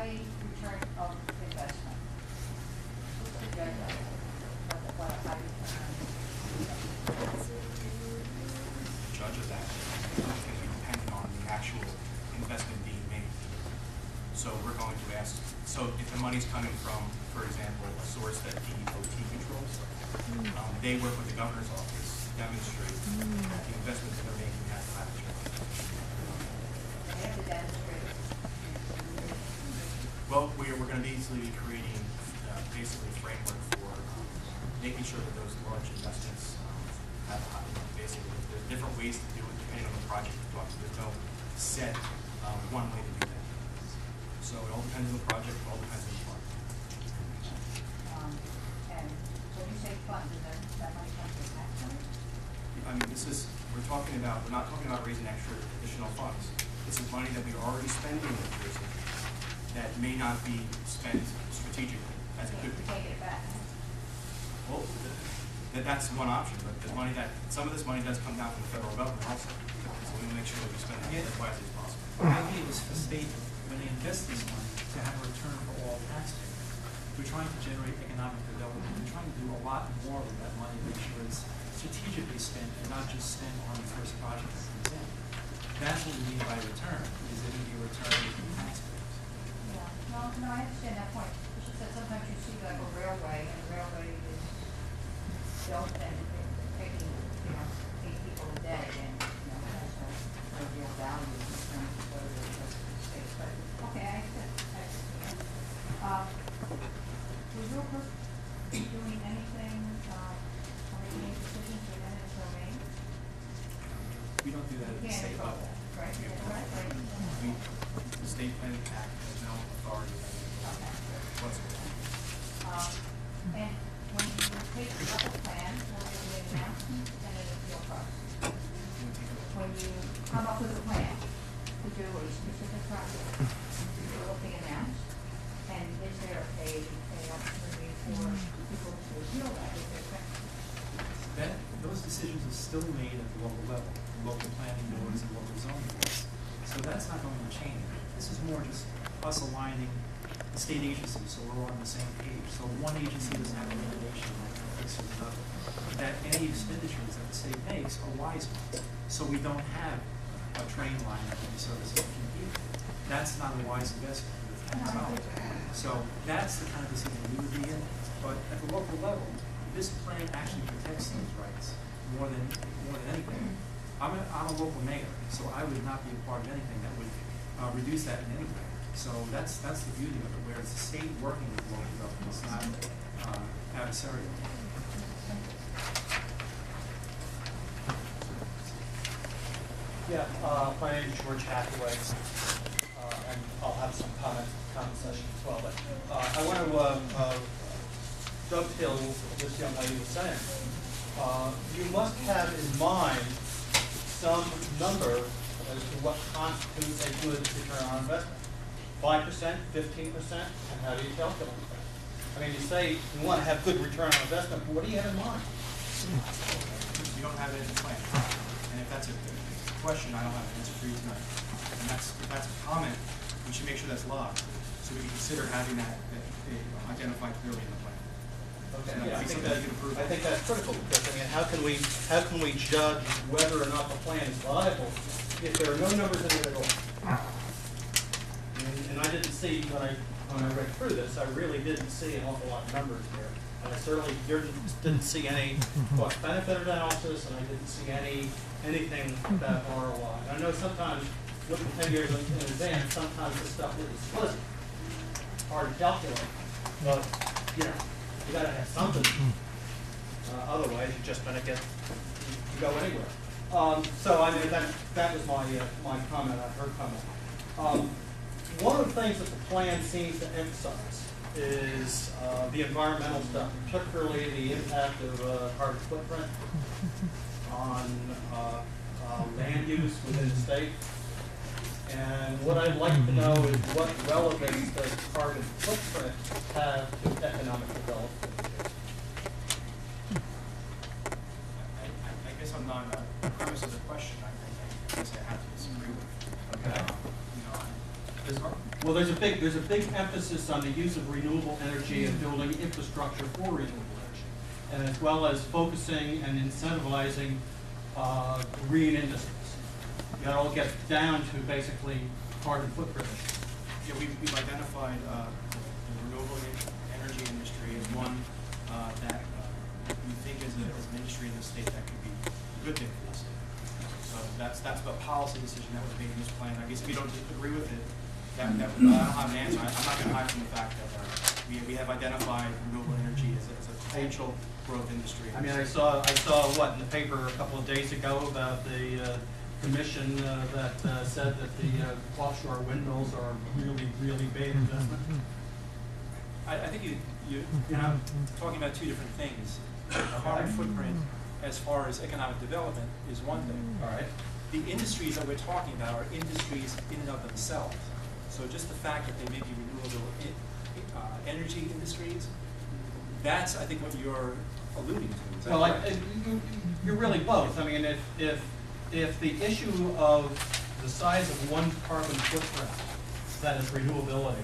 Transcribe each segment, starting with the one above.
high return of investment? Who's the judge of it? What a high return? Judge of that is going to be dependent on the actual investment being made. So we're going to ask, so if the money's coming from, for example, a source that DOT controls, they work with the governor's office to demonstrate that the investment that they're making has a high return. They have to demonstrate. Well, we're going to basically be creating basically a framework for making sure that those large investments have a high, basically, there's different ways to do it depending on the project you're talking. There's no set one way to do that. So it all depends on the project, it all depends on the fund. And when you say funds, is that money comes from taxpayers? I mean, we're not talking about raising extra additional funds. This is money that we're already spending in New Jersey that may not be spent strategically as it could be. Take it back. Well, that's one option, but some of this money does come down from the federal government also. So we want to make sure that we spend it as wisely as possible. Maybe it was for state, when they invest this money, to have a return for all taxpayers. We're trying to generate economic development. We're trying to do a lot more with that money, make sure it's strategically spent and not just spent on the first project that comes in. That's what we mean by return, is it going to be a return from taxpayers? Yeah, no, I understand that point. It's just that sometimes you see like a railway, and the railway is built and taking, 8 people a day, and, has no real value in terms of whether it's just the state. But, okay, I understand. Was your group doing anything, or making any decisions within its domain? We don't do that at You the can't state control level. that, right? Right. The state planning act has no authority whatsoever. And when you take up a plan, will there be an announcement and an appeal process? When you come up with a plan to do a specific project, will it be announced? And is there a opportunity for people to appeal that if they're Those decisions are still made at the local level, local planning boards and local zoning boards. So that's not going to change. This is more just us aligning the state agencies so we're all on the same page. So one agency doesn't have a limitation that conflicts with another. That any expenditures that the state makes are wise ones. So we don't have a train line that can be serviced in here. That's not a wise investment with tax dollars. So that's the kind of decision we would be in. But at the local level, this plan actually protects those rights more than anything. I'm a local mayor, so I would not be a part of anything that would reduce that in any way. So that's the beauty of it, where it's the state working with local government, it's not adversarial. Yeah, my name is George Hathaway, and I'll have some comment session as well. But I want to dovetail what this young lady was saying. You must have in mind some number as to what constitutes a good return on investment. 5%, 15%, and how do you calculate that? I mean, you say you want to have good return on investment, but what do you have in mind? You don't have it in the plan. And if that's a question, I don't have an answer for you tonight. And if that's a comment, we should make sure that's logged, so we can consider having that identified clearly in the plan. Okay, So yeah, I something think you can approve. I think that's critical, because I mean, how can we judge whether or not the plan is viable if there are no numbers in it at all? And I didn't see when I read through this, I really didn't see an awful lot of numbers here. And I certainly didn't see any cost benefit analysis, and I didn't see anything about ROI. I know sometimes looking 10 years in advance, sometimes this stuff is fuzzy, hard to calculate, but you got to have something. Otherwise, you're just going to you go anywhere. So I mean that was my comment. Her comment. One of the things that the plan seems to emphasize is the environmental stuff, particularly the impact of carbon footprint on land use within the state. And what I'd like to know is what relevance does carbon footprint have to economic development? I guess I'm not, the premise of the question, I guess I have to disagree with. Okay. Because Well, there's a big emphasis on the use of renewable energy and building infrastructure for renewable energy, and as well as focusing and incentivizing green industries. That all gets down to basically carbon footprint issues. Yeah, we've identified the renewable energy industry as one that we think is an industry in the state that could be a good thing for the state. So that's a policy decision that was made in this plan. I guess if you don't agree with it, I don't have an answer. I'm not going to hide from the fact that we have identified renewable energy as a potential growth industry. I mean, I saw what in the paper a couple of days ago about the commission that said that the offshore windmills are really big investment. I think you're talking about two different things. Carbon footprint, as far as economic development, is one thing. All right. The industries that we're talking about are industries in and of themselves. So just the fact that they may be renewable energy industries, that's, I think, what you're alluding to. Is that Well, correct? you're really both. I mean, if the issue of the size of one carbon footprint, that is renewability,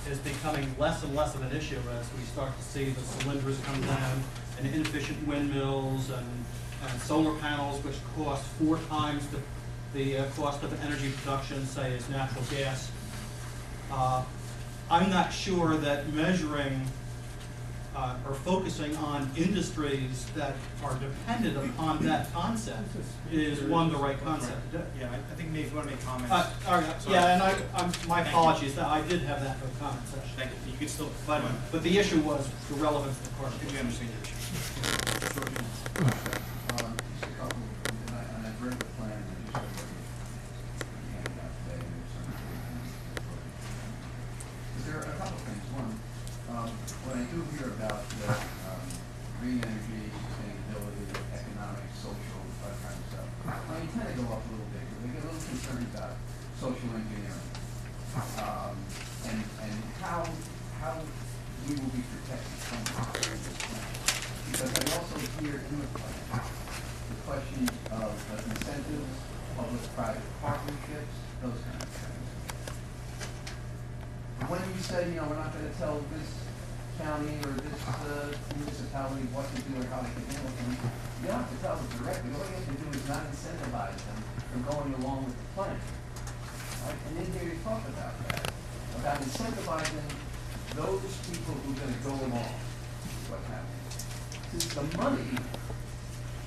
is becoming less and less of an issue as we start to see the cylinders come down and inefficient windmills and solar panels, which cost 4 times the cost of energy production, say, as natural gas. I'm not sure that measuring or focusing on industries that are dependent upon that concept is the right concept to do. Yeah, I think maybe if you want to make comments. All right, Sorry. yeah, and my apologies, that I did have that for the comment section. Thank you. You could still, But the issue was the relevance of the carbon. did you understand your issue? Just a couple, and I've read the plan, and just handed out today, and there's some. But there are a couple things. One, when I do hear about green energy, sustainability, economic, social, that kind of stuff, I tend to go up a little bit, because I get a little concerned about social engineering, and how we will be protected from this plan. Because I also hear in the plan the question of incentives, public-private partnerships, those kind of things. When you say, we're not going to tell this county or this municipality what to do or how they can handle things, you don't have to tell them directly. All you have to do is not incentivize them from going along with the plan. Right? And in here you talk about that, about incentivizing those people who are going to go along with what's happening. Since the money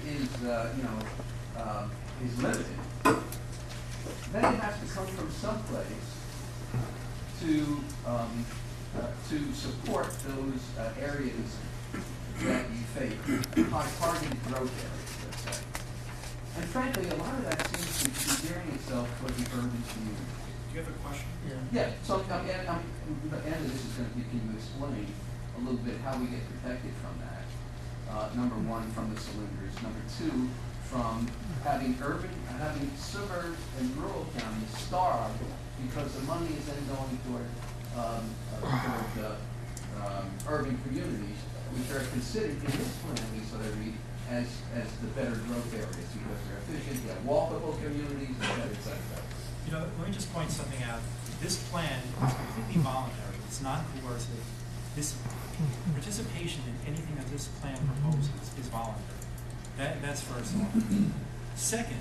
is, is limited, then it has to come from someplace to support those areas that you face, high targeted growth areas, let's say. And frankly, a lot of that seems to be gearing itself for the urban community. Do you have a question? Yeah, so the end of this is going to be, can you explain a little bit how we get protected from that? Number one, from the cylinders. Number two, from having suburbs and rural counties starve because the money is then going toward urban communities, which are considered in this plan, at least that I read, as the better growth areas because they're efficient, you have walkable communities, et cetera. Let me just point something out. This plan is completely voluntary. It's not coercive. This participation in anything that this plan proposes is voluntary. That's first. Second,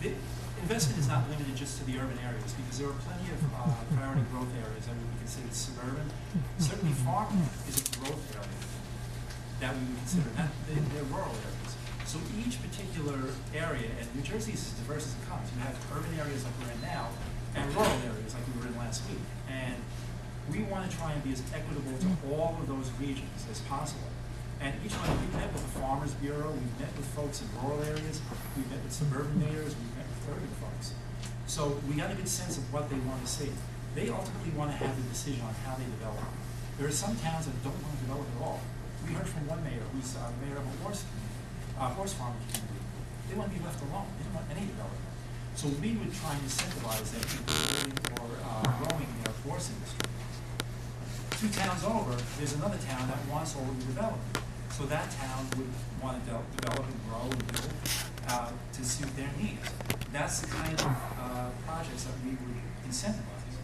the investment is not limited just to the urban areas because there are plenty of priority growth areas that would be considered suburban. Certainly farmland is a growth area that we would consider. They're rural areas. So each particular area, and New Jersey is as diverse as it comes. You have urban areas like we're in now, and rural areas like we were in last week. And we want to try and be as equitable to all of those regions as possible. And each one, we've met with the Farmers Bureau, we've met with folks in rural areas, we've met with suburban mayors, we've met with urban folks. So we got a good sense of what they want to see. They ultimately want to have the decision on how they develop. There are some towns that don't want to develop at all. We heard from one mayor who's mayor of a horse farming community. They want to be left alone. They don't want any development. So we would try and incentivize them to building or growing their horse industry. 2 towns over, there's another town that wants all of the development. So that town would want to develop and grow and build to suit their needs. That's the kind of projects that we would incentivize.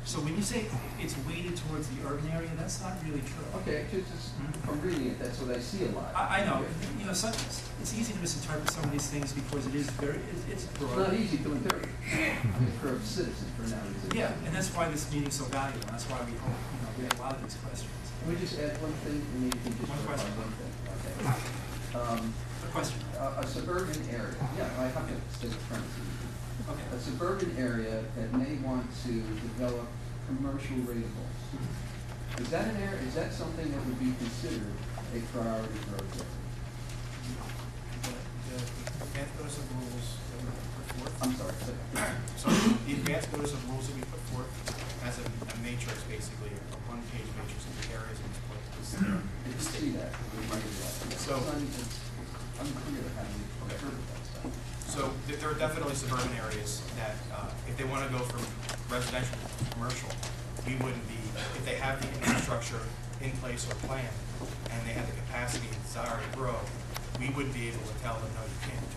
So when you say it's weighted towards the urban area, that's not really true. Okay, just from reading it, that's what I see a lot. I know, you know, it's easy to misinterpret some of these things because it is very, it's It's broad. not easy to interpret for a citizen for now. Yeah, and that's why this meeting's so valuable, and that's why we hope, you know, we have a lot of these questions. Can we just add one thing, and maybe you can just One clarify question. one thing? Okay. A question? A suburban area, yeah, I have to say the premises. Okay. A suburban area that may want to develop commercial ratables. Is that an area, is that something that would be considered a priority growth area? The advanced notice of rules that we put forth. I'm sorry, say- So the advanced notice of rules that we put forth has a matrix, basically, a one-page matrix of the areas in this place. did you see that? So- It's unclear how you interpret that stuff. So there are definitely suburban areas that, if they want to go from residential to commercial, we wouldn't be, if they have the infrastructure in place or planned, and they have the capacity and desire to grow, we wouldn't be able to tell them, no, you can't.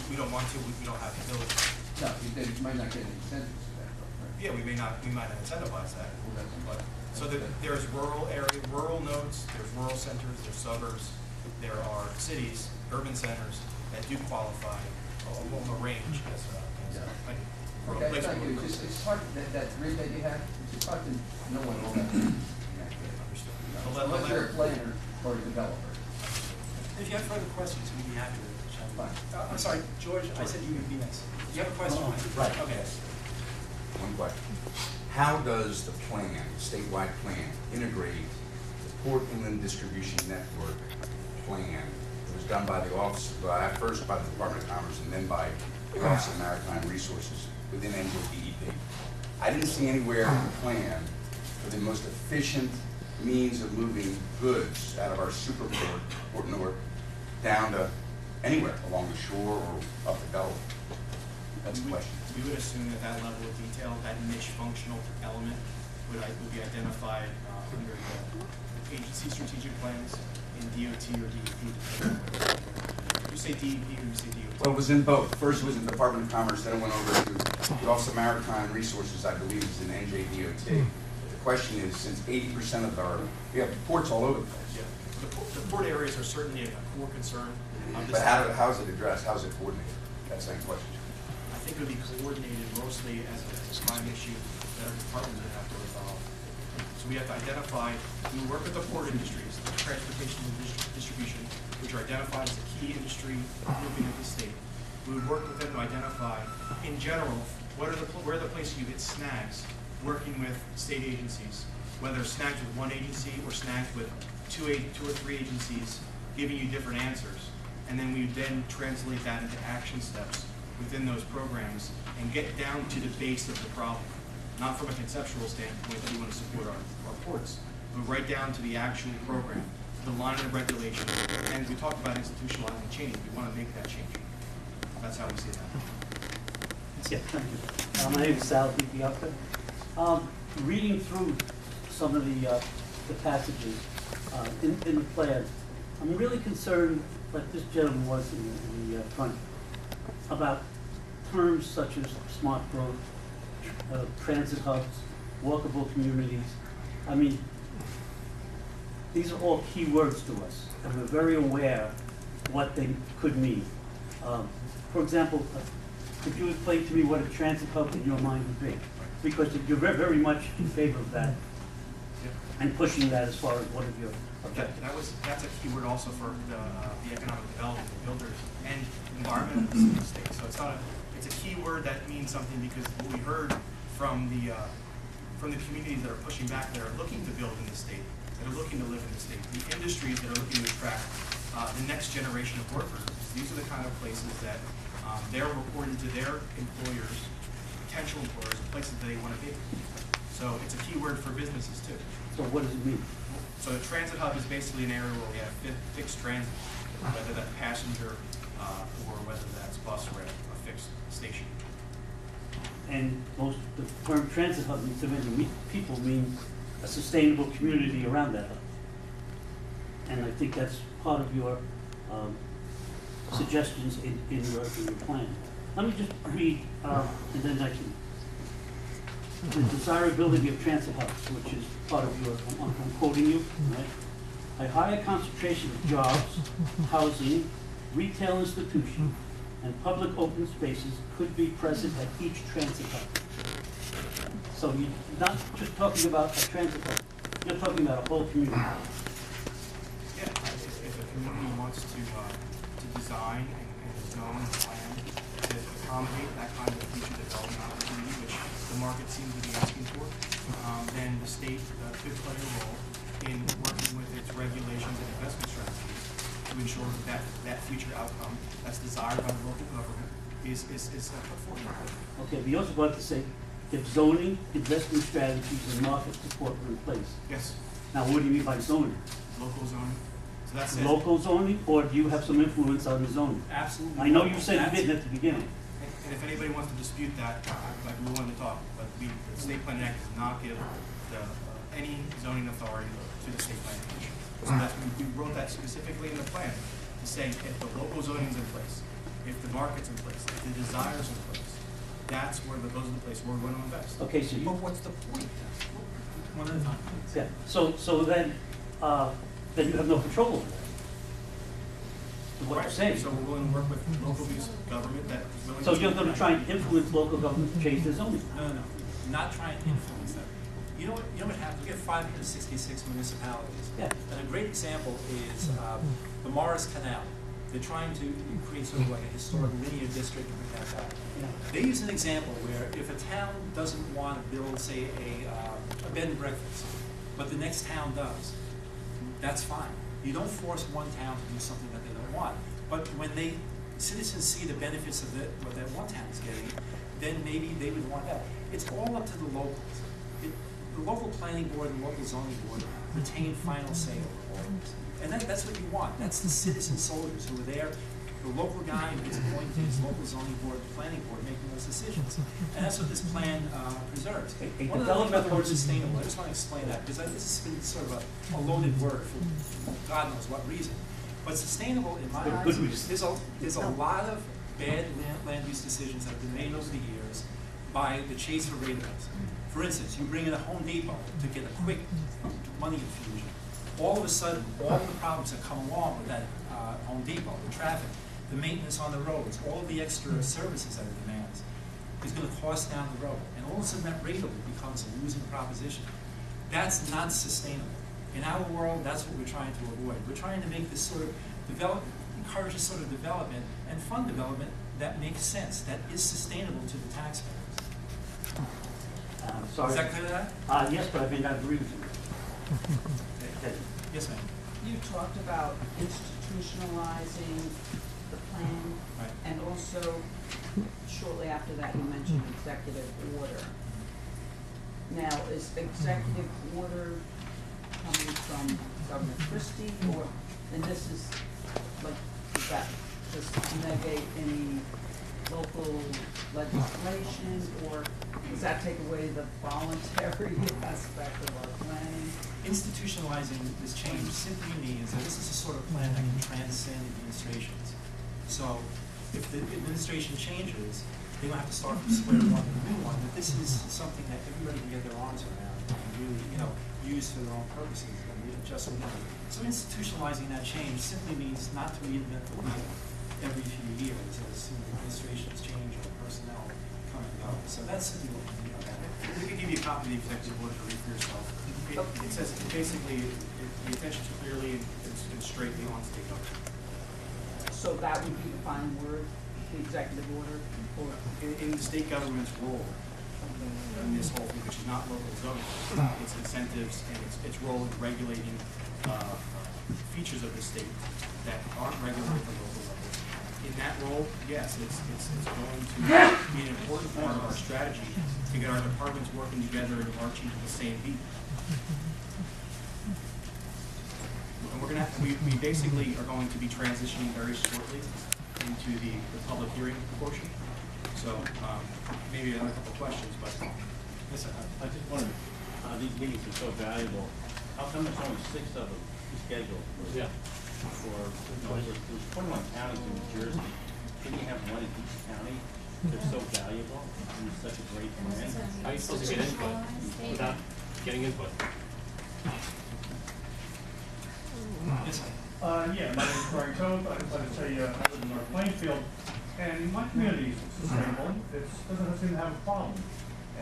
We don't want to, we don't have the ability. No, they might not get incentives for that, right? Yeah, we might not incentivize that. Well, that's But, what- so there's rural area, rural nodes, there's rural centers, there's suburbs, there are cities, urban centers that do qualify along the range as like, for a Okay, place. thank where you. we're- It's hard, that grid that you have, it's just hard to know what all that is. Understood. Unless you're a planner or a developer. If you have further questions, we'd be happy to chat. Fine. I'm sorry, George, I said you would be next. You have a question? Right. Okay. One question. How does the plan, statewide plan, integrate the Port Inland Distribution Network plan that was done by the office, first by the Department of Commerce and then by the Office of Maritime Resources within NJDEP? I didn't see anywhere in the plan for the most efficient means of moving goods out of our superport, Port Newark, down to anywhere along the shore or up the Gulf. That's the question. We would assume that that level of detail, that niche functional element would be identified under the agency strategic plans in DOT or DEP. You say DEP or you say DOT? Well, it was in both. First it was in the Department of Commerce, then it went over to the Office of Maritime Resources, I believe is in NJDOT. The question is, since 80% of we have ports all over the place. Yeah. The port areas are certainly a core concern. But how is it addressed? How is it coordinated? That's the same question. I think it would be coordinated mostly as a crime issue that our department would have to resolve. So we have to identify, we work with the port industries, the transportation and distribution, which are identified as a key industry moving of the state. We would work with them to identify, in general, where are the places you get snags, working with state agencies, whether snags with one agency or snags with two or three agencies, giving you different answers. And then we then translate that into action steps within those programs and get down to the base of the problem. Not from a conceptual standpoint that we want to support our ports, but right down to the actual program, to the line of regulation. And we talked about institutionalizing change. We want to make that change. That's how we see that. Yeah, thank you. My name is Sal DiPiazza. Reading through some of the passages in the plan, I'm really concerned, like this gentleman was in the front, about terms such as smart growth, transit hubs, walkable communities. I mean, these are all key words to us, and we're very aware what they could mean. For example, could you explain to me what a transit hub in your mind would be? Because you're very much in favor of that and pushing that as far as one of your objectives. That's a keyword also for the economic development, the builders, and environmentalists in the state. So it's a keyword that means something because what we heard from the communities that are pushing back, that are looking to build in the state, that are looking to live in the state, the industries that are looking to attract the next generation of workers. These are the kind of places that they're reporting to their employers, potential employers, the places that they want to be. So it's a keyword for businesses too. So what does it mean? So the transit hub is basically an area where we have fixed transit, whether that's passenger or whether that's bus or a fixed station. And the term transit hub to many people means a sustainable community around that hub. And I think that's part of your suggestions in your plan. Let me just read, and then I can the desirability of transit hubs, which is part of your, I'm quoting you, right? A higher concentration of jobs, housing, retail institutions, and public open spaces could be present at each transit hub. So you're not just talking about a transit hub, you're talking about a whole community. Yeah, if a community wants to design and zone and plan to accommodate that kind of future development opportunity, which the market seems to be asking for, then the state could play a role in working with its regulations and investment strategies to ensure that future outcome that's desired by the local government is put forward. Okay, but you also want to say, if zoning, investment strategies, and market support were in place. Yes, Now, what do you mean by zoning? local zoning. So that's it. Local zoning, or do you have some influence on the zoning? Absolutely. I know you said you didn't at the beginning. And if anybody wants to dispute that, like we wanted to talk, but the State Planning Act does not give any zoning authority to the State Planning Commission. So that's, we wrote that specifically in the plan to say if the local zoning's in place, if the market's in place, if the desire's in place, that's where those are the places where we're going to invest. Okay, so you, But what's the point? One at a time, please. yeah, so then you have no control over that. Is what you're saying. So we're willing to work with local government that is willing to. So you're gonna try and influence local government to change their zoning? No, not try and influence them. You know what happens? We have 566 municipalities. Yeah. And a great example is the Morris Canal. They're trying to create sort of like a historic linear district and bring that back. Yeah. They use an example where if a town doesn't want to build, say, a bed and breakfast, but the next town does, that's fine. You don't force one town to do something that they don't want. But when citizens see the benefits of what that one town is getting, then maybe they would want that. It's all up to the locals. The local planning board and local zoning board retain final say over all of this. And that's what you want. That's the citizen soldiers who are there, the local guy who is appointed to his local zoning board, planning board, making those decisions. And that's what this plan preserves. A One of the things about the word development- sustainable, I just want to explain that, because this has been sort of a loaded word for God knows what reason. But sustainable, in my For eyes, good reason. there's a lot of bad land use decisions that have been made over the years by the chase for rate-ups. For instance, you bring in a Home Depot to get a quick money infusion. All of a sudden, all the problems that come along with that Home Depot, the traffic, the maintenance on the roads, all of the extra services that it demands, is going to cost down the road. And all of a sudden, that rate becomes a losing proposition. That's not sustainable. In our world, that's what we're trying to avoid. We're trying to make this sort of encourage this sort of development and fund development that makes sense, that is sustainable to the taxpayers. Sorry. Is that clear to that? Yes, but I may not agree with you. Okay. Yes, ma'am. You talked about institutionalizing the plan, Right. and also shortly after that, you mentioned executive order. Now, is executive order coming from Governor Christie, or, and this is, like, does that just negate any local legislation, or does that take away the voluntary aspect of our planning? Institutionalizing this change simply means that this is a sort of plan that can transcend administrations. So if the administration changes, they don't have to start from square one with a new one, but this is something that everybody can get their arms around and really, use for their own purposes and adjust within it. So institutionalizing that change simply means not to reinvent the wheel every few years as administrations change or personnel come and go. So that's simply what we mean by that. We can give you a copy of the executive order to read for yourself. It says basically, the attention is clearly and straightly on state government. So that would be the final word, the executive order, or? In the state government's role in this whole thing, which is not local zoning, it's incentives and its role in regulating features of the state that aren't regulated at the local level. In that role, yes, it's going to be an important part of our strategy to get our departments working together and marching to the same beat. And we're gonna we basically are going to be transitioning very shortly into the public hearing portion. So maybe another couple questions, but Yes, sir. I just wondered, these meetings are so valuable, how come there's only 6 of them scheduled for, there's 21 counties in New Jersey, can you have one in each county? they're so valuable, and it's such a great plan. How are you supposed to get input without getting input? Yes, Yeah, my name is Brian Toad. I just like to say, I live in North Plainfield, and my community is sustainable. It doesn't seem to have a problem.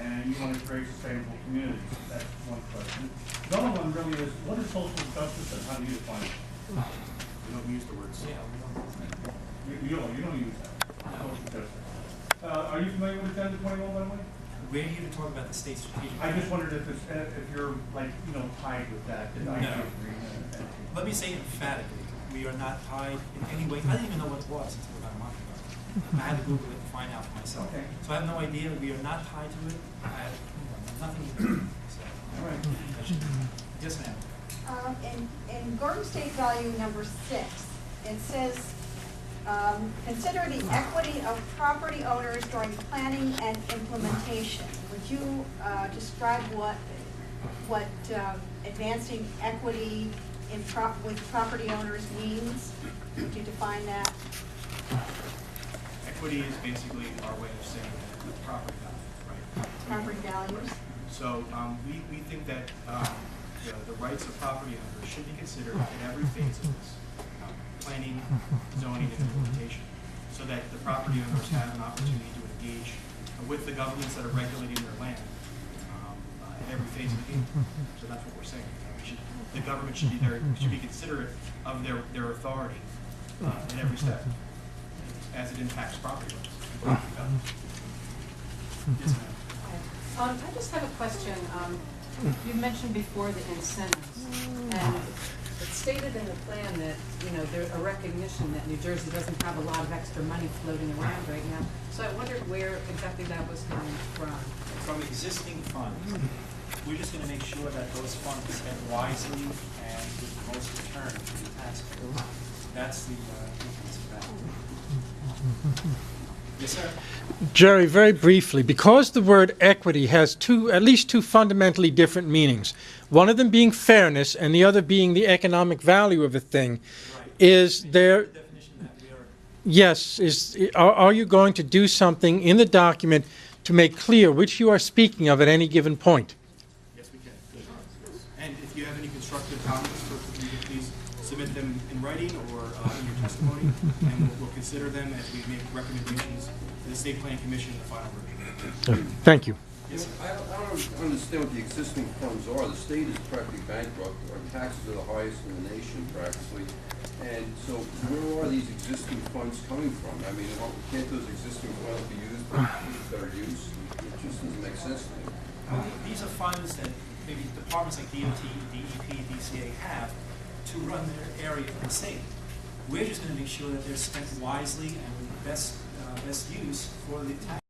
And you want to create sustainable communities. That's one question. The other one really is, what is social justice and how do you define it? We don't use the words. yeah, we don't. You don't use that, social justice. Are you familiar with Agenda 21, by the way? We're here to talk about the state strategic. I just wondered if it's, if you're like, tied with that. No. Let me say emphatically, we are not tied in any way. I didn't even know what it was until about a month ago. I had to Google it and find out for myself. Okay. So I have no idea. We are not tied to it. I have nothing to do with it. So, All right. yes, ma'am. In Garden State Value number 6, it says, consider the equity of property owners during planning and implementation. Would you describe what advancing equity with property owners means? Would you define that? Equity is basically our way of saying that the property value, right? Property values? So we think that the rights of property owners should be considered in every phase of this, planning, zoning, and implementation, so that the property owners have an opportunity to engage with the governments that are regulating their land in every phase of the game. So that's what we're saying. The government should be considerate of their authority in every step as it impacts property rights. Yes, ma'am. I just have a question. You mentioned before the incentives, and it's stated in the plan that, there's a recognition that New Jersey doesn't have a lot of extra money floating around right now. So I wondered where exactly that was coming from. From existing funds, we're just going to make sure that those funds are spent wisely and with the most return to the taxpayer. That's the difference about. Yes, sir. Jerry, very briefly, because the word equity has at least two fundamentally different meanings, one of them being fairness and the other being the economic value of a thing, Right. is there, The definition that we are. yes, are you going to do something in the document to make clear which you are speaking of at any given point? Yes, we can. And if you have any constructive comments, please submit them in writing or in your testimony, and we'll consider them as we make recommendations to the State Plan Commission in the final version. Thank you. Yes, sir. I don't understand what the existing funds are. The state is practically bankrupt. Our taxes are the highest in the nation practically. And so where are these existing funds coming from? I mean, can't those existing funds be used for better use? It just doesn't make sense to me. Well, these are funds that maybe departments like DOT, DEP, DCA have to run their area in the state. We're just going to make sure that they're spent wisely and with best use for the tax.